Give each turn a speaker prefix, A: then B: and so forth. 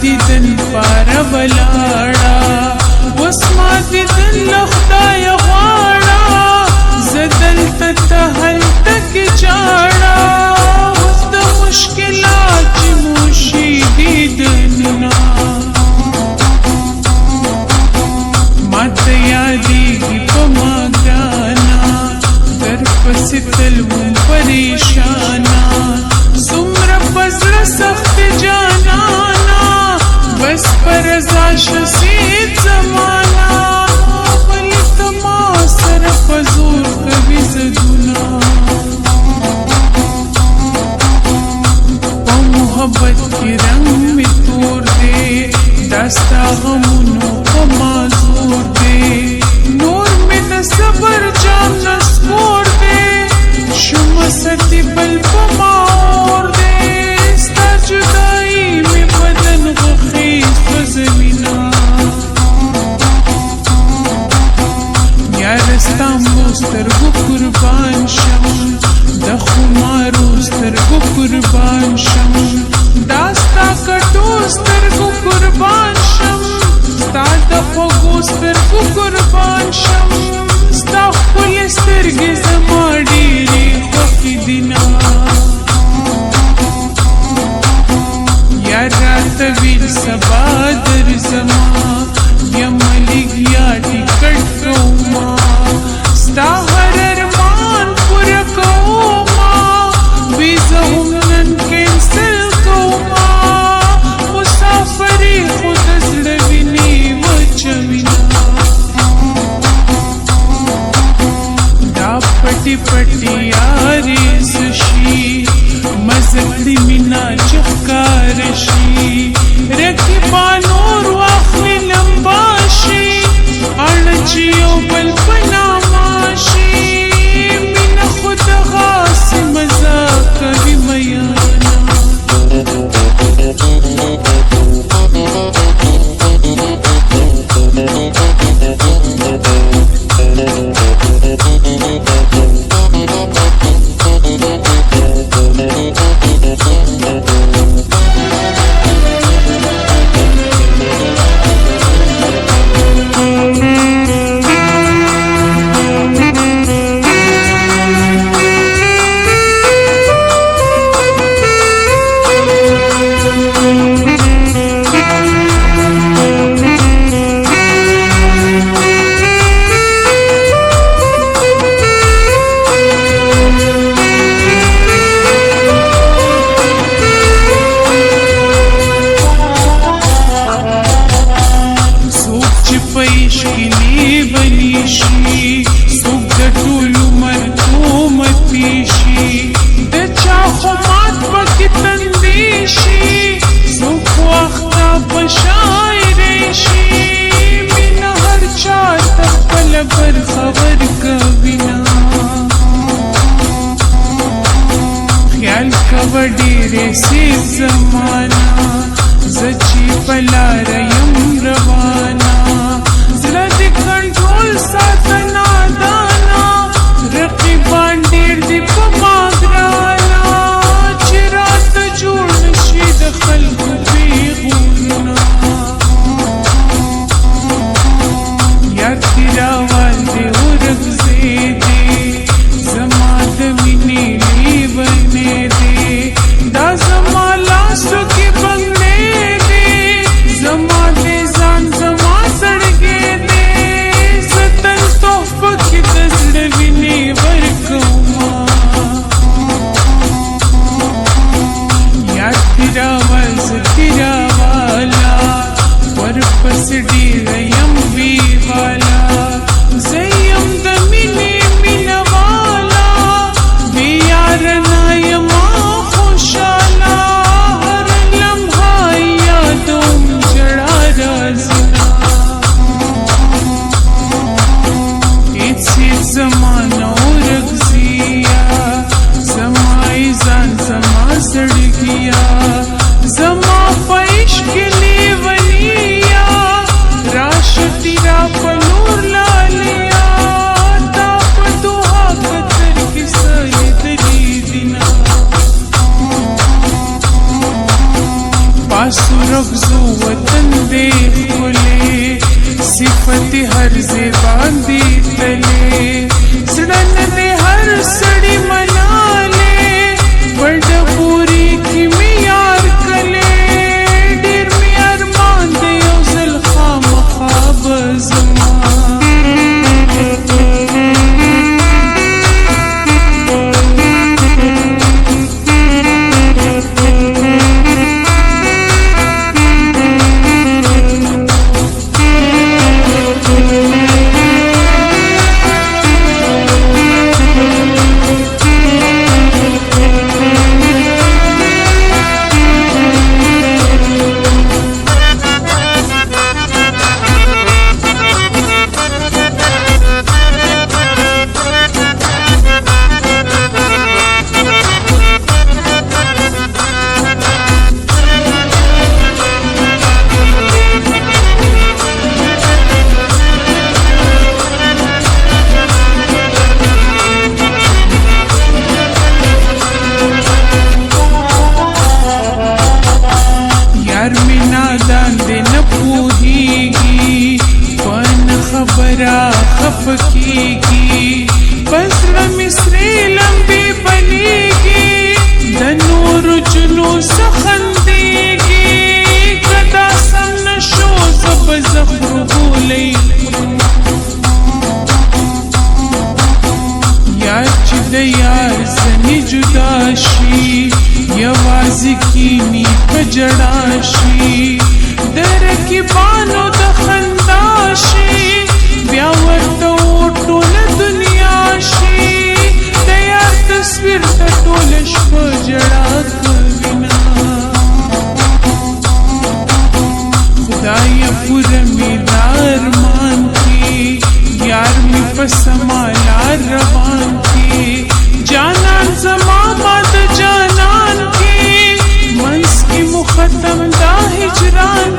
A: دیدن پاره ولاړه اوس ما دیدن له خدایه غواړه زه دلته ته هلته کې جاړه اوس د مشکلات چې مو شي دیدنونه ماته یادېږي په ما ګرانه درپسې تل وم پریشانه څومره په زړه سخت جانانه بس په رضا شه سید زمانه ولې ته ما سره په زور کوي زدونه په محبت کې رنګ مې تور دی دا ستا غمونو په ما زور دی نور مې د صبر جام نسکور دی شمه ستی بل په ما اور دی ستا جدایي مې بدن غوښې سوځوینه یاره ستا مو سترګو قربان شم د خمارو سترګو قربان شم دا ستا کټو سترګو قربان شم ستا د خوږو سترګو قربان شم ستا ښکلې سترګې زما ډېرې خوښې دي نه یار راته ویل سبا درځمه یمه لږ یا ټیکټ کومه ستا هر ارمان پوره کومه ویزه هم نن کینسل کومه مسافري خو د زړه وینې وچوینه دا پټي پټي یارې څه شي مزه کړي مینه چې ښکار شي رقیبا نور واخلي لمبا شي اړه چې یو بل په نامه شي مینه خو دغسې مزه کوي میانه ډېرې سیب زمانه زه چې په لاره یم روانه زړه دې کنټرول ساته نادانه رقیبان ډېر دي په ما ګرانه چې راته جوړ نشي د خلکو پیغورونه یاد دې راوال دې ورګزېدې زما د مینې لیونې دې دا زما لاسو کې بندې دي زما دې ځان वतन दे खुले सिफत हर से बांधी तले सड़न दे हर सड़ी मना ले बड़ पूरी की मियार कले डिर मियार मान दे उसल खाम खाब जमान खफकीगी बस मिसरे लंबी बनेगी दनूर जुलूस खंदेगी कदा समन शो जब जफ्र बोले यार चिद यार सनी जुदाशी यवाज की नीप जड़ाशी दर की बानो दखंदाशी ब्यावर तो टोल दुनियाशी तैयार तस्वीर टोल जड़ा कविना खुदाई पुरमीदार मान की यार में पसमालार रवान की जानान जमामत जानान की मंस की मुखतम दा हिजरान